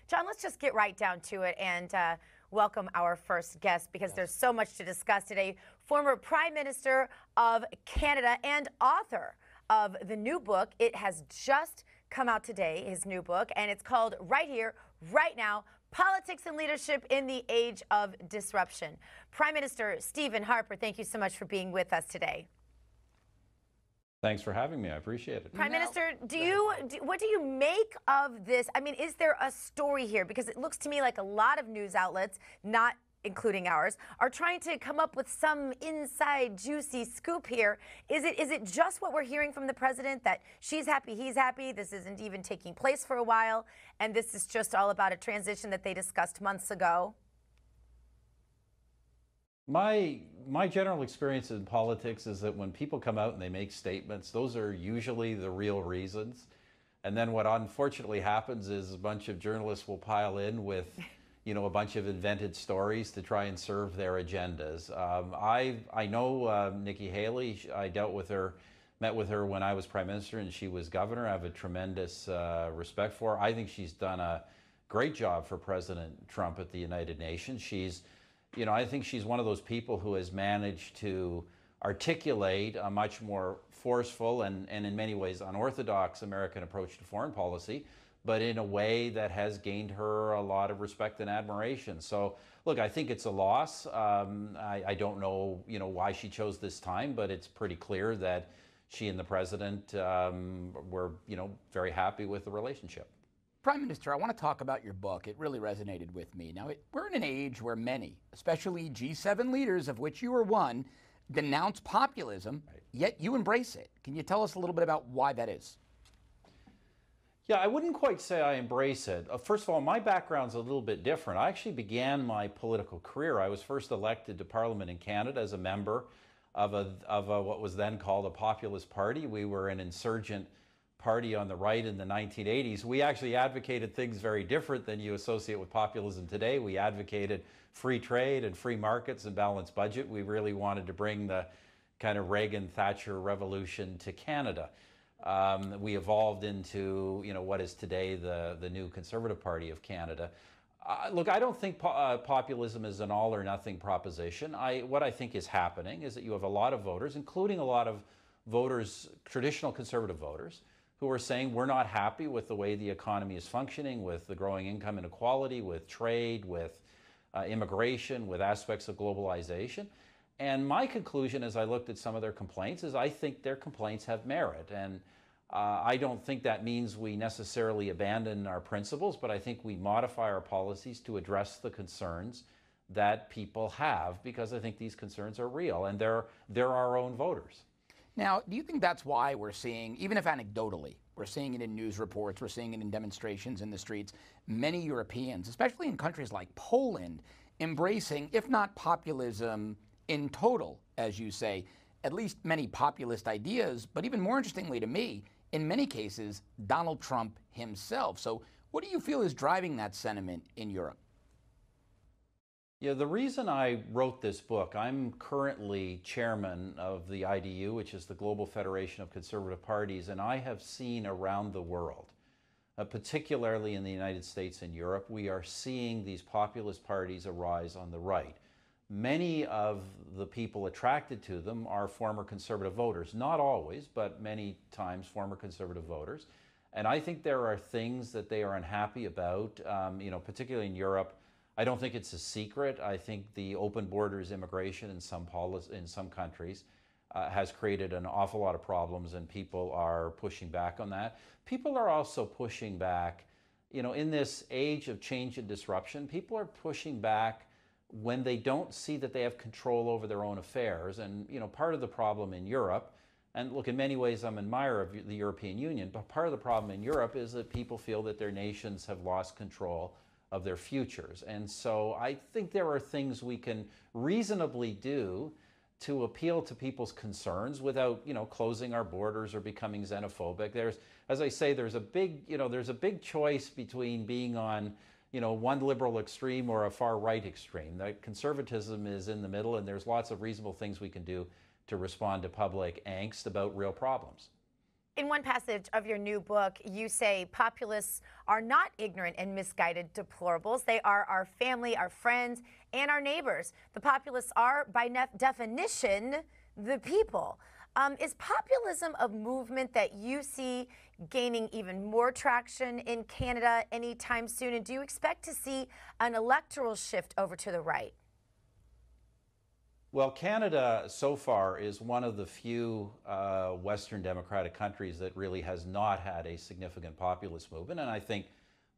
John, let's just get right down to it and welcome our first guest because there's so much to discuss today. Former Prime Minister of Canada and author of the new book. It has just come out today, his new book, and it's called Right Here, Right Now, Politics and Leadership in the Age of Disruption. Prime Minister Stephen Harper, thank you so much for being with us today. Thanks for having me. I appreciate it. Prime Minister, what do you make of this? I mean, is there a story here? Because it looks to me like a lot of news outlets, not including ours, are trying to come up with some inside juicy scoop here. Is it just what we're hearing from the president, that she's happy, he's happy, this isn't even taking place for a while, and this is just all about a transition that they discussed months ago? My general experience in politics is that when people come out and they make statements, those are usually the real reasons. And then what unfortunately happens is a bunch of journalists will pile in with, a bunch of invented stories to try and serve their agendas. I know Nikki Haley. I met with her when I was Prime Minister and she was governor. I have a tremendous respect for her. I think she's done a great job for President Trump at the United Nations. I think she's one of those people who has managed to articulate a much more forceful and in many ways unorthodox American approach to foreign policy, but in a way that has gained her a lot of respect and admiration. So, look, I think it's a loss. I don't know, why she chose this time, but it's pretty clear that she and the president were, very happy with the relationship. Prime Minister, I want to talk about your book. It really resonated with me. Now, we're in an age where many, especially G7 leaders, of which you are one, denounce populism, yet you embrace it. Can you tell us a little bit about why that is? Yeah, I wouldn't quite say I embrace it. First of all, my background's a little bit different. I actually began my political career. I was first elected to Parliament in Canada as a member of what was then called a populist party. We were an insurgent party on the right in the 1980s. We actually advocated things very different than you associate with populism today. We advocated free trade and free markets and balanced budget. We really wanted to bring the kind of Reagan-Thatcher revolution to Canada. We evolved into what is today the new Conservative Party of Canada. Look, I don't think populism is an all or nothing proposition. What I think is happening is that you have a lot of voters, including a lot of voters, traditional Conservative voters, who are saying we're not happy with the way the economy is functioning, with the growing income inequality, with trade, with immigration, with aspects of globalization. And my conclusion as I looked at some of their complaints is I think their complaints have merit. And I don't think that means we necessarily abandon our principles, but I think we modify our policies to address the concerns that people have, because I think these concerns are real and they're our own voters. Now, do you think that's why we're seeing, even if anecdotally, we're seeing it in news reports, we're seeing it in demonstrations in the streets, many Europeans, especially in countries like Poland, embracing, if not populism in total, as you say, at least many populist ideas, but even more interestingly to me, in many cases, Donald Trump himself. So what do you feel is driving that sentiment in Europe? Yeah, the reason I wrote this book, I'm currently chairman of the IDU, which is the Global Federation of Conservative Parties, and I have seen around the world, particularly in the United States and Europe, we are seeing these populist parties arise on the right. Many of the people attracted to them are former conservative voters. Not always, but many times former conservative voters. And I think there are things that they are unhappy about, particularly in Europe. I don't think it's a secret. I think the open borders immigration in some countries has created an awful lot of problems, and people are pushing back on that. People are also pushing back, in this age of change and disruption, people are pushing back when they don't see that they have control over their own affairs. And, part of the problem in Europe, and look, in many ways I'm an admirer of the European Union, but part of the problem in Europe is that people feel that their nations have lost control of their futures. And so I think there are things we can reasonably do to appeal to people's concerns without, closing our borders or becoming xenophobic. As I say, there's a big choice between being on, one liberal extreme or a far right extreme. The conservatism is in the middle, and there's lots of reasonable things we can do to respond to public angst about real problems. In one passage of your new book, you say populists are not ignorant and misguided deplorables. They are our family, our friends, and our neighbors. The populists are, by definition, the people. Is populism a movement that you see gaining even more traction in Canada anytime soon? And do you expect to see an electoral shift over to the right? Well, Canada so far is one of the few Western democratic countries that really has not had a significant populist movement. And I think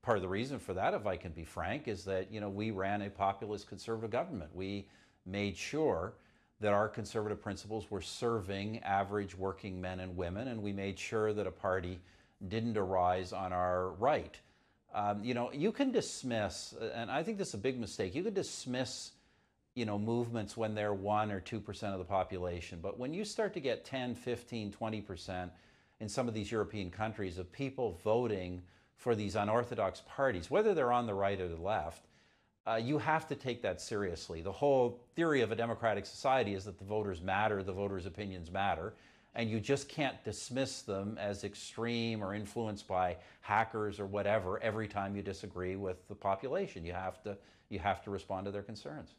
part of the reason for that, if I can be frank, is that, we ran a populist conservative government. We made sure that our conservative principles were serving average working men and women, and we made sure that a party didn't arise on our right. You can dismiss, and I think this is a big mistake, you can dismiss movements when they're 1 or 2% of the population. But when you start to get 10, 15, 20% in some of these European countries of people voting for these unorthodox parties, whether they're on the right or the left, you have to take that seriously. The whole theory of a democratic society is that the voters matter, the voters' opinions matter, and you just can't dismiss them as extreme or influenced by hackers or whatever every time you disagree with the population. You have to respond to their concerns.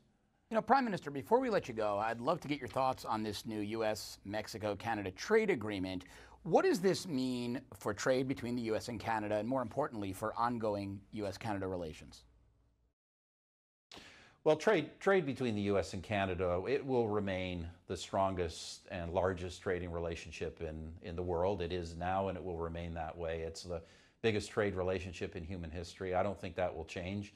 Prime Minister, before we let you go, I'd love to get your thoughts on this new U.S., Mexico, Canada trade agreement. What does this mean for trade between the U.S. and Canada, and more importantly, for ongoing U.S.-Canada relations? Well, trade between the U.S. and Canada, it will remain the strongest and largest trading relationship in the world. It is now, and it will remain that way. It's biggest trade relationship in human history. I don't think that will change.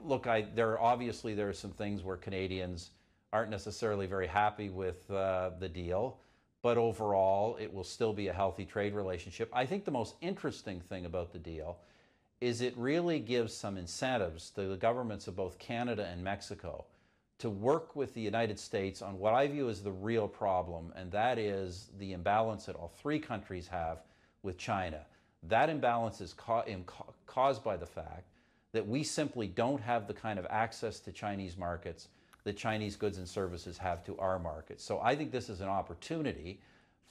Look, there are some things where Canadians aren't necessarily very happy with the deal, but overall it will still be a healthy trade relationship. I think the most interesting thing about the deal is it really gives some incentives to the governments of both Canada and Mexico to work with the United States on what I view as the real problem, and that is the imbalance that all three countries have with China. That imbalance is caused by the fact that we simply don't have the kind of access to Chinese markets that Chinese goods and services have to our markets. So I think this is an opportunity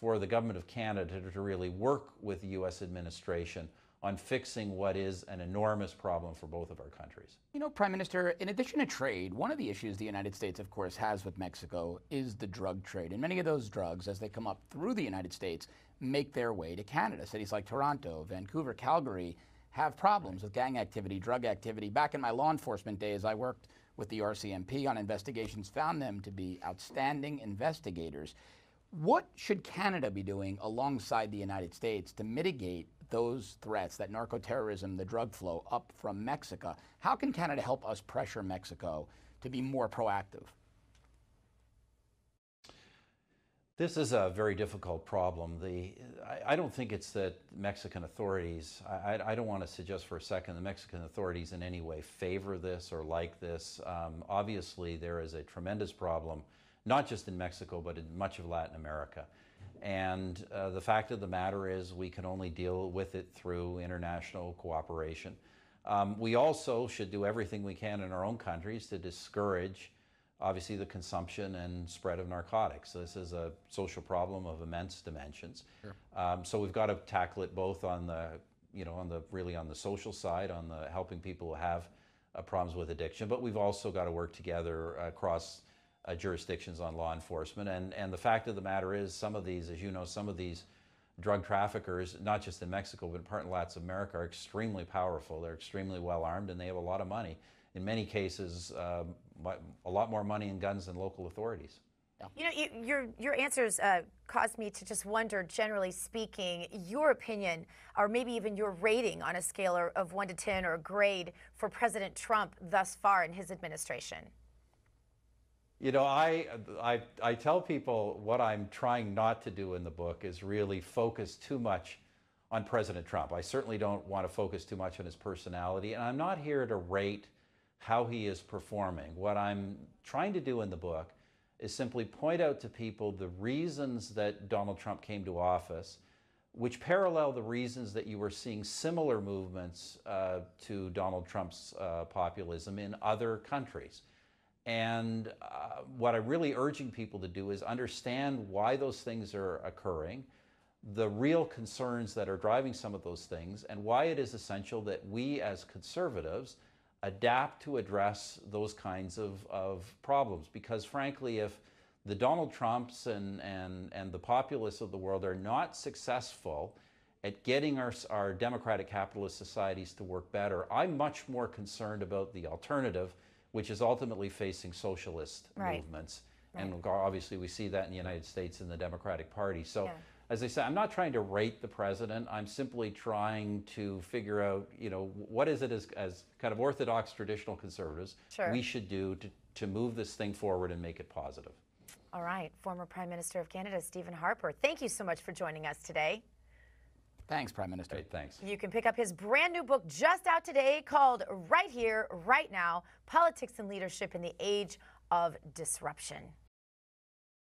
for the government of Canada to really work with the U.S. administration on fixing what is an enormous problem for both of our countries. Prime Minister, in addition to trade, one of the issues the United States, of course, has with Mexico is the drug trade. And many of those drugs, as they come up through the United States, make their way to Canada. Cities like Toronto, Vancouver, Calgary have problems with gang activity, drug activity. Back in my law enforcement days, I worked with the RCMP on investigations, found them to be outstanding investigators. What should Canada be doing alongside the United States to mitigate those threats, that narco-terrorism, the drug flow up from Mexico? How can Canada help us pressure Mexico to be more proactive? This is a very difficult problem. I don't think it's that Mexican authorities, I don't want to suggest for a second the Mexican authorities in any way favor this or like this. Obviously, there is a tremendous problem, not just in Mexico, but in much of Latin America. And the fact of the matter is we can only deal with it through international cooperation. We also should do everything we can in our own countries to discourage, obviously, the consumption and spread of narcotics. This is a social problem of immense dimensions. Sure. So we've got to tackle it both on the, really on the social side, on the helping people who have problems with addiction, but we've also got to work together across jurisdictions on law enforcement. And the fact of the matter is, some of these, as you know, some of these drug traffickers, not just in Mexico, but in part in Latin America, are extremely powerful. They're extremely well armed, and they have a lot of money. In many cases, a lot more money and guns than local authorities. Your answers caused me to just wonder, generally speaking, your opinion, or maybe even your rating on a scale of 1 to 10 or a grade for President Trump thus far in his administration. I tell people what I'm trying not to do in the book is really focus too much on President Trump. I certainly don't want to focus too much on his personality, and I'm not here to rate how he is performing. What I'm trying to do in the book is simply point out to people the reasons that Donald Trump came to office, which parallel the reasons that you were seeing similar movements to Donald Trump's populism in other countries. And what I'm really urging people to do is understand why those things are occurring, the real concerns that are driving some of those things and why it is essential that we as conservatives adapt to address those kinds of problems. Because frankly, if the Donald Trumps and the populists of the world are not successful at getting our democratic capitalist societies to work better, I'm much more concerned about the alternative, which is ultimately facing socialist movements. And obviously we see that in the United States in the Democratic Party. So as I said, I'm not trying to rate the president. I'm simply trying to figure out, what is it as kind of orthodox traditional conservatives we should do to move this thing forward and make it positive. All right. Former Prime Minister of Canada, Stephen Harper, thank you so much for joining us today. Thanks, Prime Minister. Great, thanks. You can pick up his brand new book just out today called Right Here, Right Now, Politics and Leadership in the Age of Disruption.